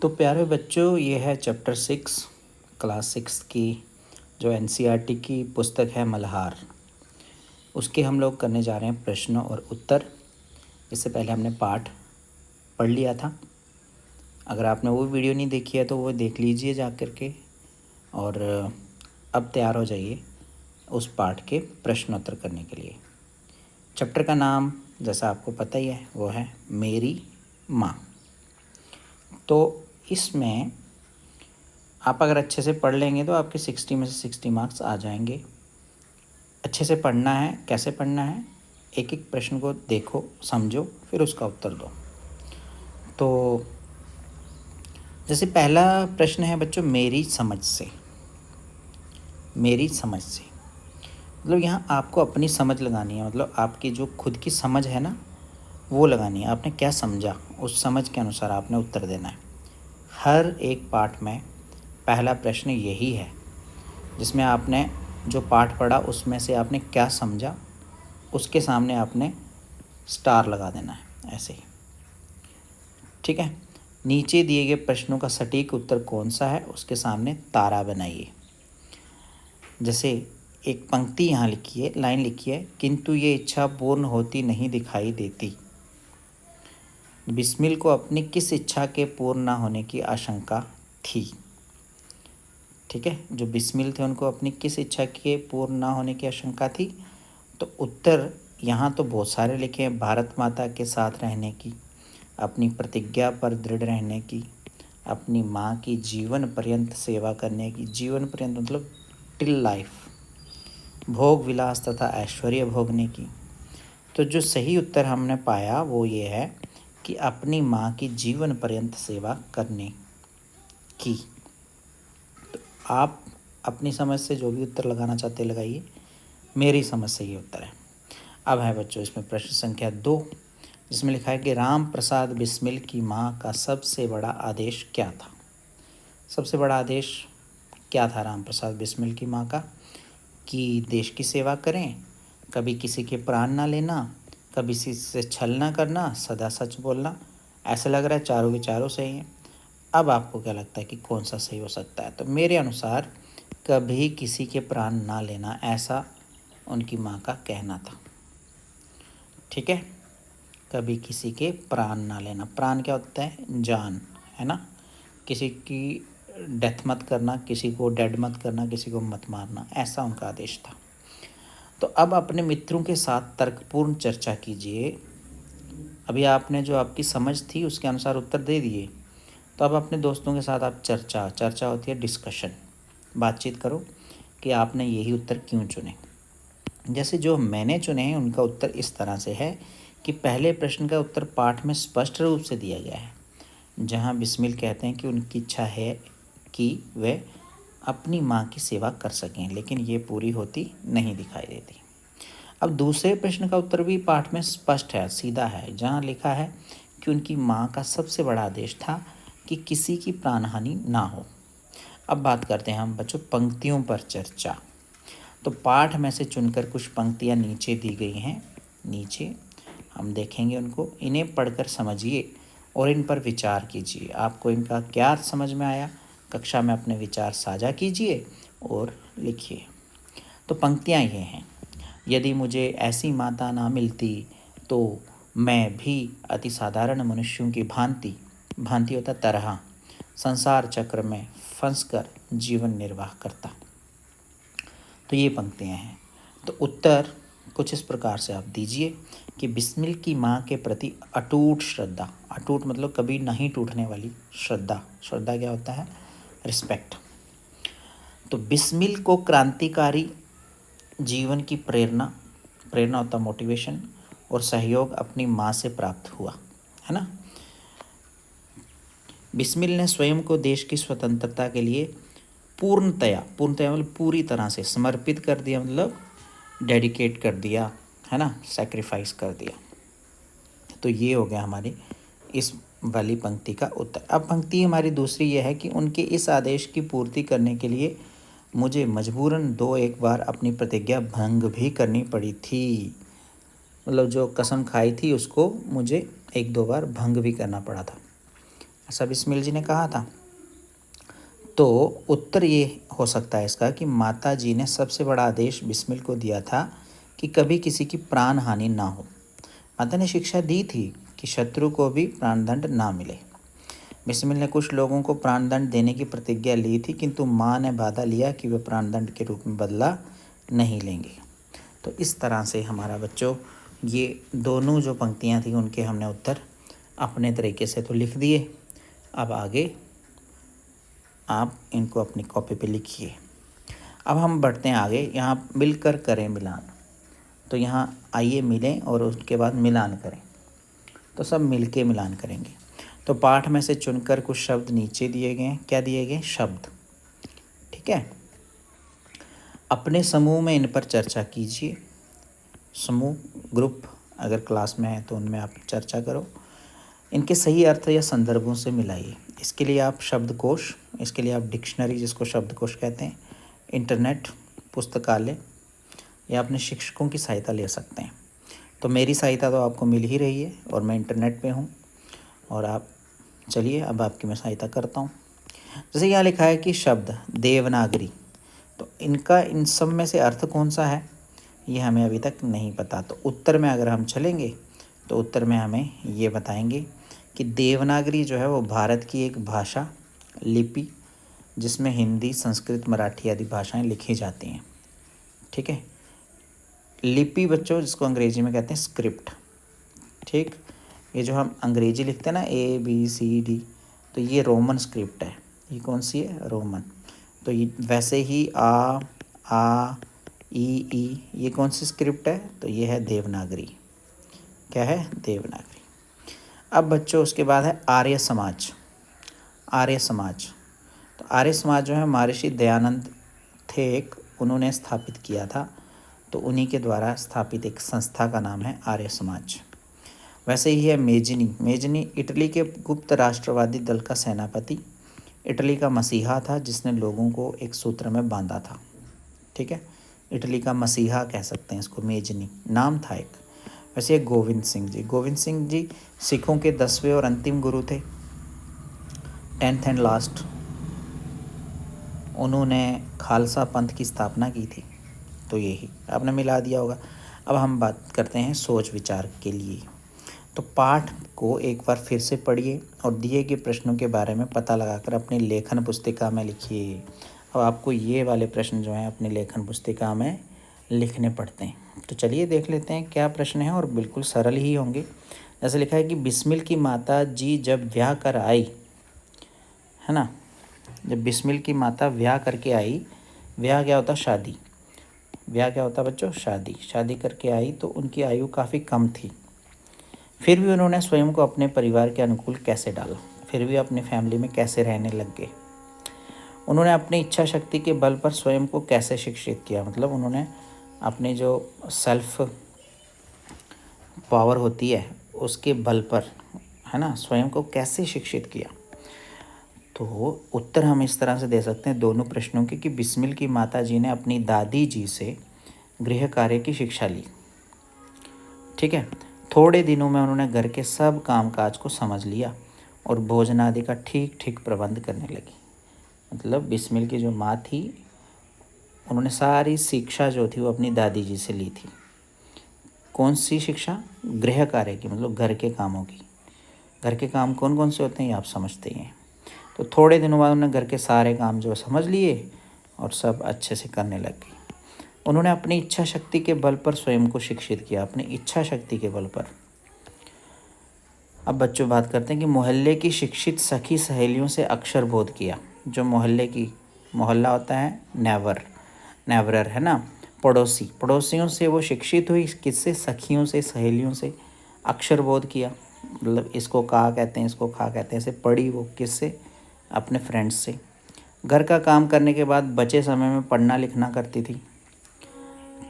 तो प्यारे बच्चों, ये है चैप्टर 6 क्लास 6 की जो एनसीईआरटी की पुस्तक है मल्हार। उसके हम लोग करने जा रहे हैं प्रश्न और उत्तर। इससे पहले हमने पाठ पढ़ लिया था। अगर आपने वो वीडियो नहीं देखी है तो वो देख लीजिए जा कर के, और अब तैयार हो जाइए उस पाठ के प्रश्न उत्तर करने के लिए। चैप्टर का नाम जैसा आपको पता ही है वो है मेरी माँ। तो इसमें आप अगर अच्छे से पढ़ लेंगे तो आपके 60 में से 60 मार्क्स आ जाएंगे। अच्छे से पढ़ना है। कैसे पढ़ना है? एक एक प्रश्न को देखो, समझो, फिर उसका उत्तर दो। तो जैसे पहला प्रश्न है बच्चों, मेरी समझ से। मेरी समझ से मतलब यहाँ आपको अपनी समझ लगानी है, मतलब आपकी जो खुद की समझ है ना वो लगानी है। आपने क्या समझा उस समझ के अनुसार आपने उत्तर देना है। हर एक पाठ में पहला प्रश्न यही है, जिसमें आपने जो पाठ पढ़ा उसमें से आपने क्या समझा उसके सामने आपने स्टार लगा देना है, ऐसे ही। ठीक है। नीचे दिए गए प्रश्नों का सटीक उत्तर कौन सा है उसके सामने तारा बनाइए। जैसे एक पंक्ति यहाँ लिखी है, लाइन लिखी है, किंतु ये इच्छा पूर्ण होती नहीं दिखाई देती। बिस्मिल को अपनी किस इच्छा के पूर्ण न होने की आशंका थी? ठीक है, जो बिस्मिल थे उनको अपनी किस इच्छा के पूर्ण न होने की आशंका थी? तो उत्तर यहाँ तो बहुत सारे लिखे हैं। भारत माता के साथ रहने की, अपनी प्रतिज्ञा पर दृढ़ रहने की, अपनी माँ की जीवन पर्यंत सेवा करने की। जीवन पर्यंत मतलब टिल लाइफ। भोग विलास तथा ऐश्वर्य भोगने की। तो जो सही उत्तर हमने पाया वो ये है कि अपनी माँ की जीवन पर्यंत सेवा करने की। तो आप अपनी समझ से जो भी उत्तर लगाना चाहते लगाइए। मेरी समझ से ये उत्तर है। अब है बच्चों इसमें प्रश्न संख्या 2, जिसमें लिखा है कि राम प्रसाद बिस्मिल की माँ का सबसे बड़ा आदेश क्या था? सबसे बड़ा आदेश क्या था राम प्रसाद बिस्मिल की माँ का? कि देश की सेवा करें, कभी किसी के प्राण ना लेना, कभी किसी से छल ना करना, सदा सच बोलना। ऐसा लग रहा है चारों के चारों सही हैं। अब आपको क्या लगता है कि कौन सा सही हो सकता है? तो मेरे अनुसार कभी किसी के प्राण ना लेना, ऐसा उनकी माँ का कहना था। ठीक है, कभी किसी के प्राण ना लेना। प्राण क्या होता है? जान, है ना। किसी की डेथ मत करना, किसी को डेड मत करना, किसी को मत मारना, ऐसा उनका आदेश था। तो अब अपने मित्रों के साथ तर्कपूर्ण चर्चा कीजिए। अभी आपने जो आपकी समझ थी उसके अनुसार उत्तर दे दिए, तो अब अपने दोस्तों के साथ आप चर्चा होती है, डिस्कशन, बातचीत करो कि आपने यही उत्तर क्यों चुने। जैसे जो मैंने चुने हैं उनका उत्तर इस तरह से है कि पहले प्रश्न का उत्तर पाठ में स्पष्ट रूप से दिया गया है, जहाँ बिस्मिल कहते हैं कि उनकी इच्छा है कि वे अपनी माँ की सेवा कर सकें, लेकिन ये पूरी होती नहीं दिखाई देती। अब दूसरे प्रश्न का उत्तर भी पाठ में स्पष्ट है, सीधा है, जहाँ लिखा है कि उनकी माँ का सबसे बड़ा आदेश था कि किसी की प्राणहानि ना हो। अब बात करते हैं हम बच्चों पंक्तियों पर चर्चा। तो पाठ में से चुनकर कुछ पंक्तियाँ नीचे दी गई हैं। नीचे हम देखेंगे उनको, इन्हें पढ़कर समझिए और इन पर विचार कीजिए। आपको इनका क्या समझ में आया, कक्षा में अपने विचार साझा कीजिए और लिखिए। तो पंक्तियाँ ये हैं, यदि मुझे ऐसी माता ना मिलती तो मैं भी अति साधारण मनुष्यों की भांति, भांति होता तरह, संसार चक्र में फंसकर जीवन निर्वाह करता। तो ये पंक्तियाँ हैं। तो उत्तर कुछ इस प्रकार से आप दीजिए कि बिस्मिल की माँ के प्रति अटूट श्रद्धा, अटूट मतलब कभी नहीं टूटने वाली श्रद्धा। श्रद्धा क्या होता है? रिस्पेक्ट। तो बिस्मिल को क्रांतिकारी जीवन की प्रेरणा, प्रेरणा होता मोटिवेशन, और सहयोग अपनी माँ से प्राप्त हुआ, है ना। बिस्मिल ने स्वयं को देश की स्वतंत्रता के लिए पूर्णतया मतलब पूरी तरह से समर्पित कर दिया, मतलब डेडिकेट कर दिया, है ना, सैक्रिफाइस कर दिया। तो ये हो गया हमारी इस वाली पंक्ति का उत्तर। अब पंक्ति हमारी दूसरी ये है कि उनके इस आदेश की पूर्ति करने के लिए मुझे मजबूरन 2-1 बार अपनी प्रतिज्ञा भंग भी करनी पड़ी थी। मतलब जो कसम खाई थी उसको मुझे 1-2 बार भंग भी करना पड़ा था, ऐसा बिस्मिल जी ने कहा था। तो उत्तर ये हो सकता है इसका कि माता जी ने सबसे बड़ा आदेश बिस्मिल को दिया था कि कभी किसी की प्राण हानि ना हो। माता ने शिक्षा दी थी कि शत्रु को भी प्राणदंड ना मिले। बिस्मिल ने कुछ लोगों को प्राणदंड देने की प्रतिज्ञा ली थी, किंतु माँ ने वादा लिया कि वे प्राणदंड के रूप में बदला नहीं लेंगे। तो इस तरह से हमारा बच्चों ये दोनों जो पंक्तियाँ थी उनके हमने उत्तर अपने तरीके से तो लिख दिए। अब आगे आप इनको अपनी कॉपी पे लिखिए। अब हम बढ़ते हैं आगे। यहाँ मिलकर करें मिलान, तो यहाँ आइए मिलें और उसके बाद मिलान करें। तो सब मिलके मिलान करेंगे। तो पाठ में से चुनकर कुछ शब्द नीचे दिए गए हैं। क्या दिए गए? शब्द। ठीक है, अपने समूह में इन पर चर्चा कीजिए। समूह, ग्रुप अगर क्लास में है तो उनमें आप चर्चा करो। इनके सही अर्थ या संदर्भों से मिलाइए। इसके लिए आप शब्दकोश, इसके लिए आप डिक्शनरी जिसको शब्दकोश कहते हैं, इंटरनेट, पुस्तकालय या अपने शिक्षकों की सहायता ले सकते हैं। तो मेरी सहायता तो आपको मिल ही रही है और मैं इंटरनेट पे हूँ। और आप चलिए अब आपकी मैं सहायता करता हूँ। जैसे यहाँ लिखा है कि शब्द देवनागरी, तो इनका इन सब में से अर्थ कौन सा है ये हमें अभी तक नहीं पता। तो उत्तर में अगर हम चलेंगे तो उत्तर में हमें ये बताएंगे कि देवनागरी जो है वो भारत की एक भाषा लिपि जिसमें हिंदी, संस्कृत, मराठी आदि भाषाएं लिखी जाती हैं। ठीक है, लिपि बच्चों जिसको अंग्रेजी में कहते हैं स्क्रिप्ट। ठीक, ये जो हम अंग्रेजी लिखते हैं ना ABCD, तो ये रोमन स्क्रिप्ट है। ये कौन सी है? रोमन। तो ये वैसे ही आ ई ये कौन सी स्क्रिप्ट है? तो ये है देवनागरी। क्या है? देवनागरी। अब बच्चों उसके बाद है आर्य समाज। आर्य समाज, तो आर्य समाज जो है महर्षि दयानंद थे एक, उन्होंने स्थापित किया था। तो उन्हीं के द्वारा स्थापित एक संस्था का नाम है आर्य समाज। वैसे ही है मेजनी। मेजनी इटली के गुप्त राष्ट्रवादी दल का सेनापति, इटली का मसीहा था जिसने लोगों को एक सूत्र में बांधा था। ठीक है, इटली का मसीहा कह सकते हैं इसको, मेजनी नाम था एक। वैसे गोविंद सिंह जी, गोविंद सिंह जी सिखों के 10वें और अंतिम गुरु थे, 10th एंड लास्ट। उन्होंने खालसा पंथ की स्थापना की थी। तो यही आपने मिला दिया होगा। अब हम बात करते हैं सोच विचार के लिए। तो पाठ को एक बार फिर से पढ़िए और दिए गए प्रश्नों के बारे में पता लगाकर अपनी लेखन पुस्तिका में लिखिए। अब आपको ये वाले प्रश्न जो हैं अपनी लेखन पुस्तिका में लिखने पड़ते हैं। तो चलिए देख लेते हैं क्या प्रश्न है, और बिल्कुल सरल ही होंगे। जैसे लिखा है कि बिस्मिल की माता जी जब ब्याह कर आई, है ना, जब बिस्मिल की माता ब्याह करके आई, ब्याह क्या होता? शादी। ब्याह क्या होता बच्चों? शादी। शादी करके आई तो उनकी आयु काफ़ी कम थी। फिर भी उन्होंने स्वयं को अपने परिवार के अनुकूल कैसे डाला? फिर भी अपनी फैमिली में कैसे रहने लग गए? उन्होंने अपनी इच्छा शक्ति के बल पर स्वयं को कैसे शिक्षित किया? मतलब उन्होंने अपनी जो सेल्फ पावर होती है उसके बल पर, है ना, स्वयं को कैसे शिक्षित किया? तो उत्तर हम इस तरह से दे सकते हैं दोनों प्रश्नों के कि बिस्मिल की माता जी ने अपनी दादी जी से गृह कार्य की शिक्षा ली। ठीक है, थोड़े दिनों में उन्होंने घर के सब कामकाज को समझ लिया और भोजन आदि का ठीक ठीक प्रबंध करने लगी। मतलब बिस्मिल की जो माँ थी उन्होंने सारी शिक्षा जो थी वो अपनी दादी जी से ली थी। कौन सी शिक्षा? गृह कार्य की, मतलब घर के कामों की। घर के काम कौन कौन से होते हैं ये आप समझते ही हैं। तो थोड़े दिनों बाद उन्होंने घर के सारे काम जो समझ लिए और सब अच्छे से करने लग गई। उन्होंने अपनी इच्छा शक्ति के बल पर स्वयं को शिक्षित किया, अपनी इच्छा शक्ति के बल पर। अब बच्चों बात करते हैं कि मोहल्ले की शिक्षित सखी सहेलियों से अक्षर बोध किया। जो मोहल्ले की, मोहल्ला होता है नेवर, नेवरर, है ना, पड़ोसी, पड़ोसियों से वो शिक्षित हुई। किससे? सखियों से, सहेलियों से अक्षर बोध किया। मतलब इसको का कहते हैं, इसको खा कहते हैं। ऐसे पढ़ी वो किससे? अपने फ्रेंड्स से। घर का काम करने के बाद बचे समय में पढ़ना लिखना करती थी।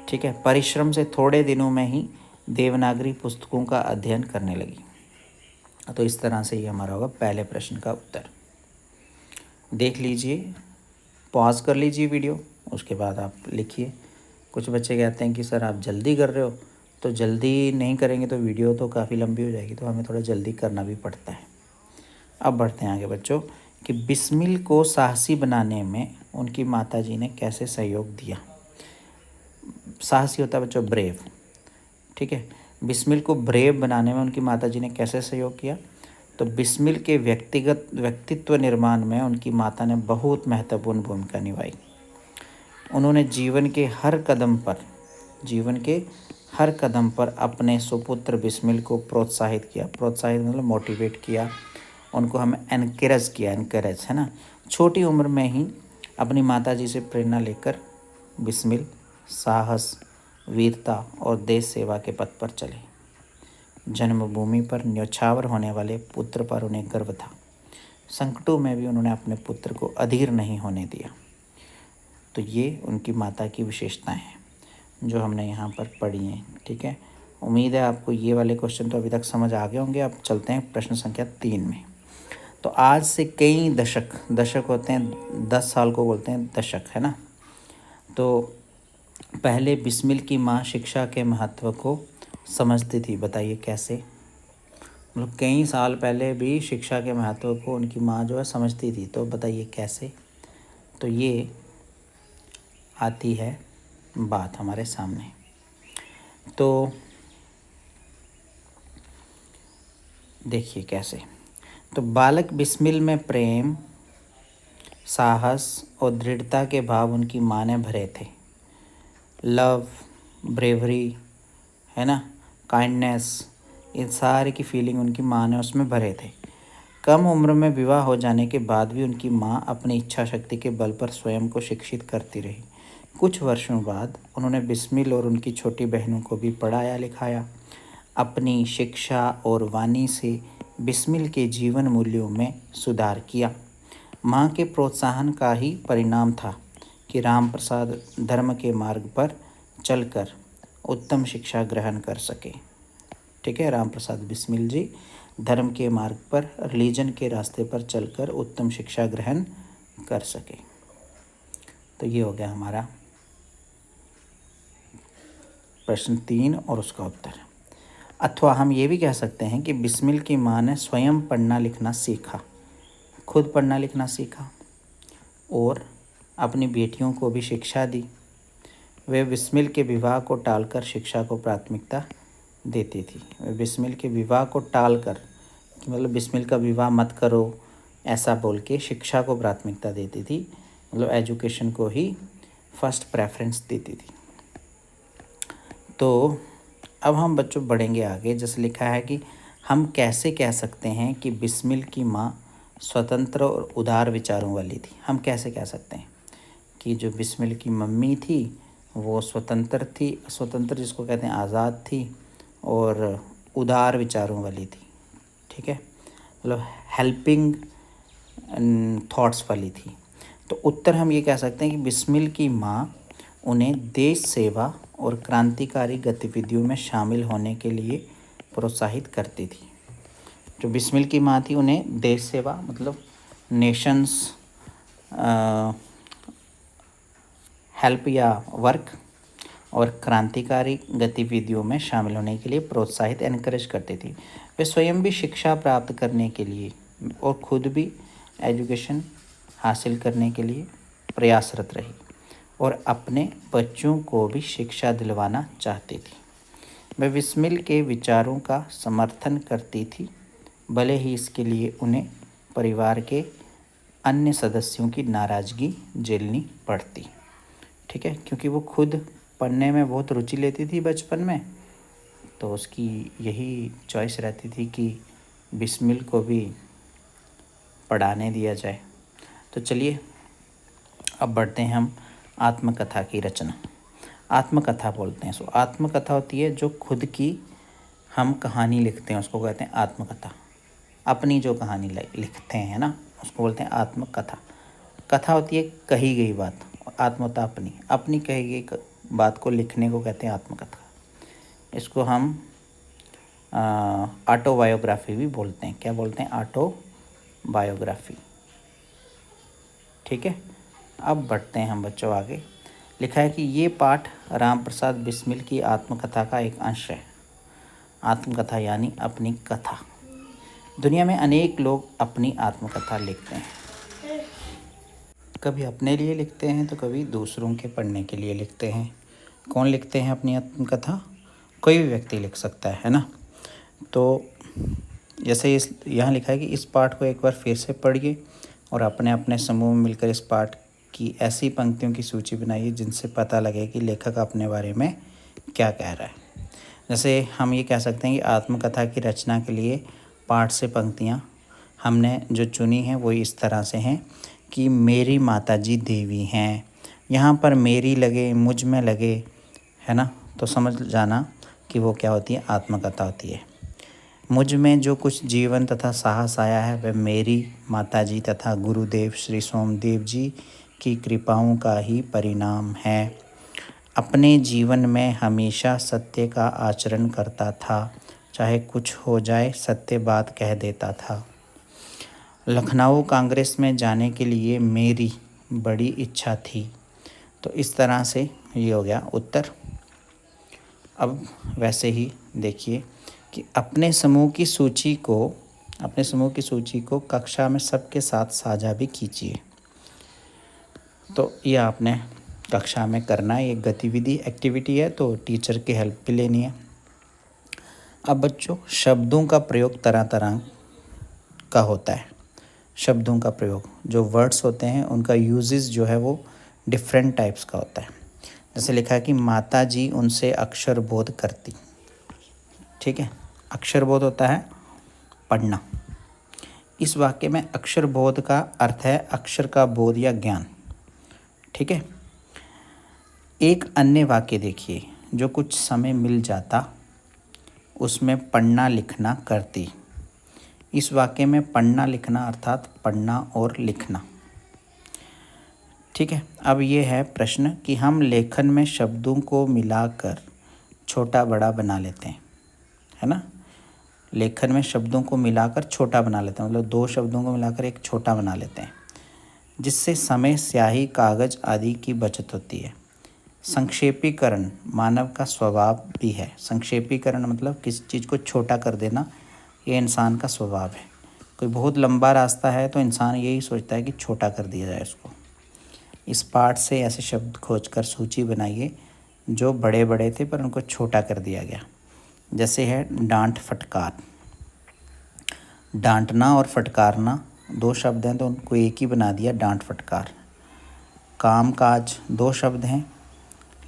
ठीक है, परिश्रम से थोड़े दिनों में ही देवनागरी पुस्तकों का अध्ययन करने लगी। तो इस तरह से ये हमारा होगा पहले प्रश्न का उत्तर। देख लीजिए, पॉज कर लीजिए वीडियो, उसके बाद आप लिखिए। कुछ बच्चे कहते हैं कि सर आप जल्दी कर रहे हो, तो जल्दी नहीं करेंगे तो वीडियो तो काफ़ी लंबी हो जाएगी, तो हमें थोड़ा जल्दी करना भी पड़ता है। अब बढ़ते हैं आगे बच्चों कि बिस्मिल को साहसी बनाने में उनकी माताजी ने कैसे सहयोग दिया। साहसी होता है बच्चों ब्रेव, ठीक है। बिस्मिल को ब्रेव बनाने में उनकी माताजी ने कैसे सहयोग किया, तो बिस्मिल के व्यक्तित्व निर्माण में उनकी माता ने बहुत महत्वपूर्ण भूमिका निभाई। उन्होंने जीवन के हर कदम पर अपने सुपुत्र बिस्मिल को प्रोत्साहित किया। प्रोत्साहित मतलब मोटिवेट किया, उनको हमें एनकरेज है ना। छोटी उम्र में ही अपनी माताजी से प्रेरणा लेकर बिस्मिल साहस, वीरता और देश सेवा के पथ पर चले। जन्मभूमि पर न्यौछावर होने वाले पुत्र पर उन्हें गर्व था। संकटों में भी उन्होंने अपने पुत्र को अधीर नहीं होने दिया। तो ये उनकी माता की विशेषताएं हैं जो हमने यहाँ पर पढ़ी हैं, ठीक है। उम्मीद है आपको ये वाले क्वेश्चन तो अभी तक समझ आ गए होंगे। अब चलते हैं प्रश्न संख्या 3 में। तो आज से कई दशक होते हैं, 10 साल को बोलते हैं दशक, है ना। तो पहले बिस्मिल की माँ शिक्षा के महत्व को समझती थी। बताइए कैसे, मतलब कई साल पहले भी शिक्षा के महत्व को उनकी माँ जो है समझती थी। तो बताइए कैसे। तो ये आती है बात हमारे सामने। तो देखिए कैसे। तो बालक बिस्मिल में प्रेम, साहस और दृढ़ता के भाव उनकी माँ ने भरे थे। लव, ब्रेवरी, है ना, काइंडनेस, इन सारे की फीलिंग उनकी माँ ने उसमें भरे थे। कम उम्र में विवाह हो जाने के बाद भी उनकी माँ अपनी इच्छा शक्ति के बल पर स्वयं को शिक्षित करती रही। कुछ वर्षों बाद उन्होंने बिस्मिल और उनकी छोटी बहनों को भी पढ़ाया लिखाया। अपनी शिक्षा और वाणी से बिस्मिल के जीवन मूल्यों में सुधार किया। माँ के प्रोत्साहन का ही परिणाम था कि राम प्रसाद धर्म के मार्ग पर चलकर उत्तम शिक्षा ग्रहण कर सके, ठीक है। राम प्रसाद बिस्मिल जी धर्म के मार्ग पर, रिलीजन के रास्ते पर चलकर उत्तम शिक्षा ग्रहण कर सके। तो ये हो गया हमारा प्रश्न 3 और उसका उत्तर। अथवा हम ये भी कह सकते हैं कि बिस्मिल की माँ ने स्वयं पढ़ना लिखना सीखा, खुद पढ़ना लिखना सीखा और अपनी बेटियों को भी शिक्षा दी। वे बिस्मिल के विवाह को टालकर शिक्षा को प्राथमिकता देती थी। वे बिस्मिल के विवाह को टालकर, मतलब बिस्मिल का विवाह मत करो ऐसा बोल के शिक्षा को प्राथमिकता देती थी, मतलब एजुकेशन को ही फर्स्ट प्रेफरेंस देती थी। तो अब हम बच्चों बढ़ेंगे आगे। जैसे लिखा है कि हम कैसे कह सकते हैं कि बिस्मिल की माँ स्वतंत्र और उदार विचारों वाली थी। हम कैसे कह सकते हैं कि जो बिस्मिल की मम्मी थी वो स्वतंत्र थी, स्वतंत्र जिसको कहते हैं आज़ाद थी, और उदार विचारों वाली थी, ठीक है, मतलब हेल्पिंग थॉट्स वाली थी। तो उत्तर हम ये कह सकते हैं कि बिस्मिल की माँ उन्हें देश सेवा और क्रांतिकारी गतिविधियों में शामिल होने के लिए प्रोत्साहित करती थी। जो बिस्मिल की माँ थी उन्हें देश सेवा मतलब नेशंस हेल्प या वर्क और क्रांतिकारी गतिविधियों में शामिल होने के लिए प्रोत्साहित एनकरेज करती थी। वे स्वयं भी शिक्षा प्राप्त करने के लिए और खुद भी एजुकेशन हासिल करने के लिए प्रयासरत रही और अपने बच्चों को भी शिक्षा दिलवाना चाहती थी। वे बिस्मिल के विचारों का समर्थन करती थी, भले ही इसके लिए उन्हें परिवार के अन्य सदस्यों की नाराज़गी झेलनी पड़ती, ठीक है, क्योंकि वो खुद पढ़ने में बहुत रुचि लेती थी बचपन में। तो उसकी यही चॉइस रहती थी कि बिस्मिल को भी पढ़ाने दिया जाए। तो चलिए अब बढ़ते हैं हम आत्मकथा की रचना। आत्मकथा बोलते हैं। सो आत्मकथा होती है जो खुद की हम कहानी लिखते हैं, उसको कहते हैं आत्मकथा। अपनी जो कहानी लिखते हैं ना, उसको बोलते हैं आत्मकथा। कथा होती है कही गई बात, आत्मकथा अपनी कही गई बात को लिखने को कहते हैं आत्मकथा। इसको हम ऑटोबायोग्राफी भी बोलते हैं। क्या बोलते हैं? ऑटोबायोग्राफी, ठीक है। अब बढ़ते हैं हम बच्चों आगे। लिखा है कि ये पाठ राम प्रसाद बिस्मिल की आत्मकथा का एक अंश है। आत्मकथा यानी अपनी कथा। दुनिया में अनेक लोग अपनी आत्मकथा लिखते हैं, कभी अपने लिए लिखते हैं तो कभी दूसरों के पढ़ने के लिए लिखते हैं। कौन लिखते हैं अपनी आत्मकथा? कोई भी व्यक्ति लिख सकता है ना। तो जैसे इस यहाँ लिखा है कि इस पाठ को एक बार फिर से पढ़िए और अपने अपने समूह में मिलकर इस पाठ की ऐसी पंक्तियों की सूची बनाइए जिनसे पता लगे कि लेखक अपने बारे में क्या कह रहा है। जैसे हम ये कह सकते हैं कि आत्मकथा की रचना के लिए पाठ से पंक्तियाँ हमने जो चुनी हैं वो इस तरह से हैं कि मेरी माताजी देवी हैं। यहाँ पर मेरी लगे, मुझ में लगे, है ना, तो समझ जाना कि वो क्या होती है, आत्मकथा होती है। मुझ में जो कुछ जीवन तथा साहस आया है वह मेरी माताजी तथा गुरुदेव श्री सोमदेव जी की कृपाओं का ही परिणाम है। अपने जीवन में हमेशा सत्य का आचरण करता था, चाहे कुछ हो जाए सत्य बात कह देता था। लखनऊ कांग्रेस में जाने के लिए मेरी बड़ी इच्छा थी। तो इस तरह से ये हो गया उत्तर। अब वैसे ही देखिए कि अपने समूह की सूची को कक्षा में सबके साथ साझा भी कीजिए। तो ये आपने कक्षा में करना है, एक गतिविधि एक्टिविटी है, तो टीचर की हेल्प भी लेनी है। अब बच्चों, शब्दों का प्रयोग तरह तरह का होता है। शब्दों का प्रयोग, जो वर्ड्स होते हैं उनका यूजेस जो है वो डिफरेंट टाइप्स का होता है। जैसे लिखा है कि माता जी उनसे अक्षर बोध करती। ठीक है, अक्षर बोध होता है पढ़ना। इस वाक्य में अक्षर बोध का अर्थ है अक्षर का बोध या ज्ञान। ठीक है, एक अन्य वाक्य देखिए, जो कुछ समय मिल जाता उसमें पढ़ना लिखना करती। इस वाक्य में पढ़ना लिखना अर्थात पढ़ना और लिखना। ठीक है, अब ये है प्रश्न कि हम लेखन में शब्दों को मिलाकर छोटा बड़ा बना लेते हैं, है ना। लेखन में शब्दों को मिलाकर छोटा बना लेते हैं, मतलब दो शब्दों को मिलाकर एक छोटा बना लेते हैं, जिससे समय, स्याही, कागज आदि की बचत होती है। संक्षेपीकरण मानव का स्वभाव भी है। संक्षेपीकरण मतलब किसी चीज़ को छोटा कर देना, ये इंसान का स्वभाव है। कोई बहुत लंबा रास्ता है तो इंसान यही सोचता है कि छोटा कर दिया जाए उसको। इस पाठ से ऐसे शब्द खोजकर सूची बनाइए जो बड़े बड़े थे पर उनको छोटा कर दिया गया। जैसे है डांट फटकार। डांटना और फटकारना दो शब्द हैं तो उनको एक ही बना दिया, डांट फटकार। काम काज दो शब्द हैं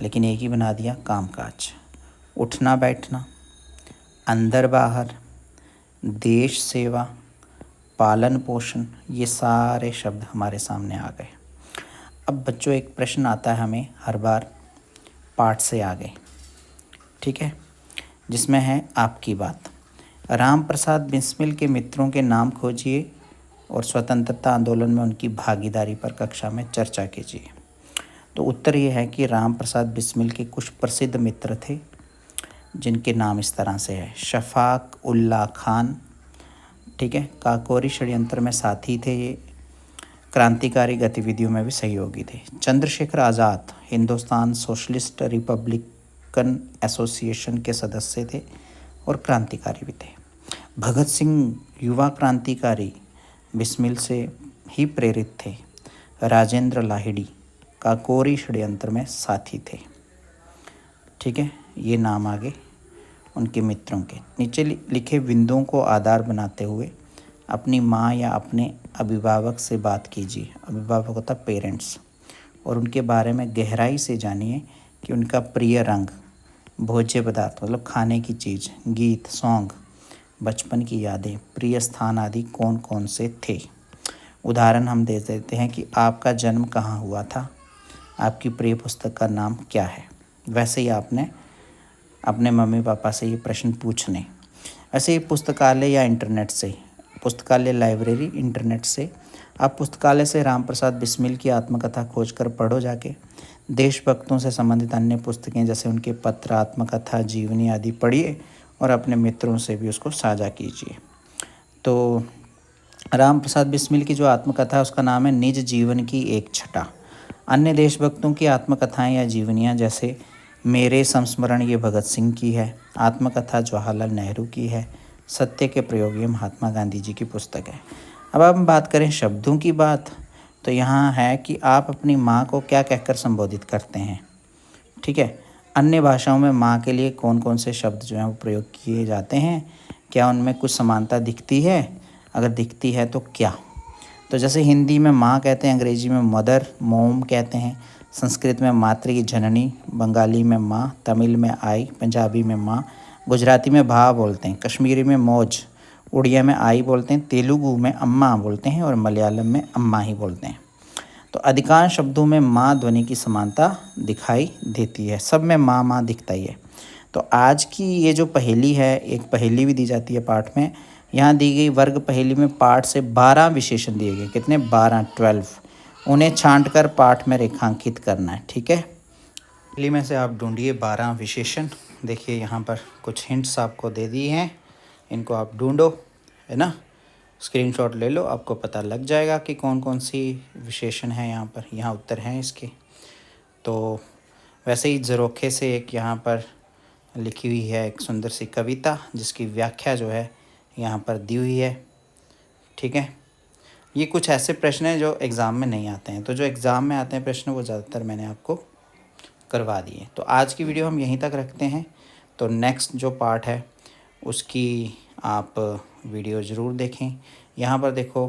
लेकिन एक ही बना दिया, काम काज। उठना बैठना, अंदर बाहर, देश सेवा, पालन पोषण, ये सारे शब्द हमारे सामने आ गए। अब बच्चों, एक प्रश्न आता है हमें हर बार पाठ से आगे, ठीक है, जिसमें है आपकी बात। राम प्रसाद बिस्मिल के मित्रों के नाम खोजिए और स्वतंत्रता आंदोलन में उनकी भागीदारी पर कक्षा में चर्चा कीजिए। तो उत्तर ये है कि राम प्रसाद बिस्मिल के कुछ प्रसिद्ध मित्र थे जिनके नाम इस तरह से है। शफाक उल्ला खान, ठीक है, काकोरी षड्यंत्र में साथी थे ये, क्रांतिकारी गतिविधियों में भी सहयोगी थे। Chandrashekhar Azad Hindustan socialist Republican association के सदस्य थे और क्रांतिकारी भी थे। भगत सिंह युवा क्रांतिकारी बिस्मिल से ही प्रेरित थे। राजेंद्र लाहिड़ी काकोरी षड्यंत्र में साथी थे। ठीक है, ये नाम आगे उनके मित्रों के। नीचे लिखे बिंदुओं को आधार बनाते हुए अपनी माँ या अपने अभिभावक से बात कीजिए। अभिभावक होता पेरेंट्स, और उनके बारे में गहराई से जानिए कि उनका प्रिय रंग, भोज्य पदार्थ मतलब खाने की चीज़, गीत, सॉन्ग, बचपन की यादें, प्रिय स्थान आदि कौन कौन से थे। उदाहरण हम दे देते हैं कि आपका जन्म कहाँ हुआ था, आपकी प्रिय पुस्तक का नाम क्या है। वैसे ही आपने अपने मम्मी पापा से ये प्रश्न पूछने। ऐसे ही पुस्तकालय या इंटरनेट से, पुस्तकालय, लाइब्रेरी, इंटरनेट से आप पुस्तकालय से राम प्रसाद बिस्मिल की आत्मकथा खोजकर पढ़ो जाके। देशभक्तों से संबंधित अन्य पुस्तकें जैसे उनके पत्र, आत्मकथा, जीवनी आदि पढ़िए और अपने मित्रों से भी उसको साझा कीजिए। तो राम प्रसाद बिस्मिल की जो आत्मकथा है उसका नाम है निज जीवन की एक छटा। अन्य देशभक्तों की आत्मकथाएं या जीवनियाँ जैसे मेरे संस्मरण, ये भगत सिंह की है। आत्मकथा जवाहरलाल नेहरू की है। सत्य के प्रयोग, ये महात्मा गांधी जी की पुस्तक है। अब हम बात करें शब्दों की बात, तो यहाँ है कि आप अपनी माँ को क्या कहकर संबोधित करते हैं। ठीक है, अन्य भाषाओं में माँ के लिए कौन कौन से शब्द जो हैं वो प्रयोग किए जाते हैं, क्या उनमें कुछ समानता दिखती है, अगर दिखती है तो क्या। तो जैसे हिंदी में माँ कहते हैं, अंग्रेजी में मदर, मोम कहते हैं, संस्कृत में मातृ की जननी, बंगाली में माँ, तमिल में आई, पंजाबी में माँ, गुजराती में भा बोलते हैं, कश्मीरी में मौज, उड़िया में आई बोलते हैं, तेलुगु में अम्मा बोलते हैं और मलयालम में अम्मा ही बोलते हैं। तो अधिकांश शब्दों में माँ ध्वनि की समानता दिखाई देती है, सब में माँ माँ दिखता ही है। तो आज की ये जो पहेली है, एक पहेली भी दी जाती है पाठ में, यहाँ दी गई वर्ग पहेली में पाठ से 12 विशेषण दिए गए। कितने? 12 उन्हें छांटकर पाठ में रेखांकित करना है। ठीक है, पहेली में से आप ढूंढिए 12 विशेषण। देखिए यहाँ पर कुछ हिंट्स आपको दे दिए हैं, इनको आप ढूंढो, है ना। स्क्रीनशॉट ले लो, आपको पता लग जाएगा कि कौन कौन सी विशेषण है यहाँ पर। यहाँ उत्तर हैं इसके। तो वैसे ही ज़रोखे से एक यहाँ पर लिखी हुई है एक सुंदर सी कविता, जिसकी व्याख्या जो है यहाँ पर दी हुई है। ठीक है, ये कुछ ऐसे प्रश्न हैं जो एग्ज़ाम में नहीं आते हैं, तो जो एग्ज़ाम में आते हैं प्रश्न वो ज़्यादातर मैंने आपको करवा दिए। तो आज की वीडियो हम यहीं तक रखते हैं। तो नेक्स्ट जो पार्ट है उसकी आप वीडियो ज़रूर देखें। यहाँ पर देखो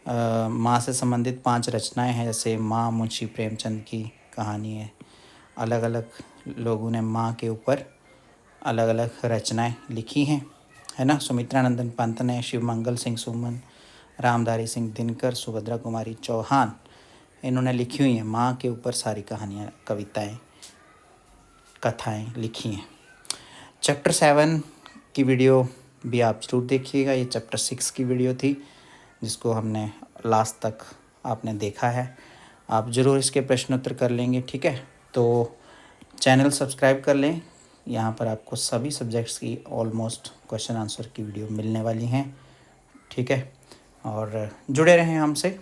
माँ से संबंधित 5 रचनाएं हैं, जैसे माँ मुंशी प्रेमचंद की कहानी है। अलग अलग लोगों ने माँ के ऊपर अलग अलग रचनाएं लिखी हैं, है ना। सुमित्रा नंदन पंत ने, शिवमंगल सिंह सुमन, रामधारी सिंह दिनकर, सुभद्रा कुमारी चौहान, इन्होंने लिखी हुई हैं माँ के ऊपर सारी कहानियाँ, कविताएं, कथाएं लिखी हैं। चैप्टर 7 की वीडियो भी आप ज़रूर देखिएगा। ये चैप्टर 6 की वीडियो थी जिसको हमने लास्ट तक आपने देखा है। आप ज़रूर इसके प्रश्न उत्तर कर लेंगे। ठीक है, तो चैनल सब्सक्राइब कर लें। यहाँ पर आपको सभी सब्जेक्ट्स की ऑलमोस्ट क्वेश्चन आंसर की वीडियो मिलने वाली हैं। ठीक है, और जुड़े रहें हमसे।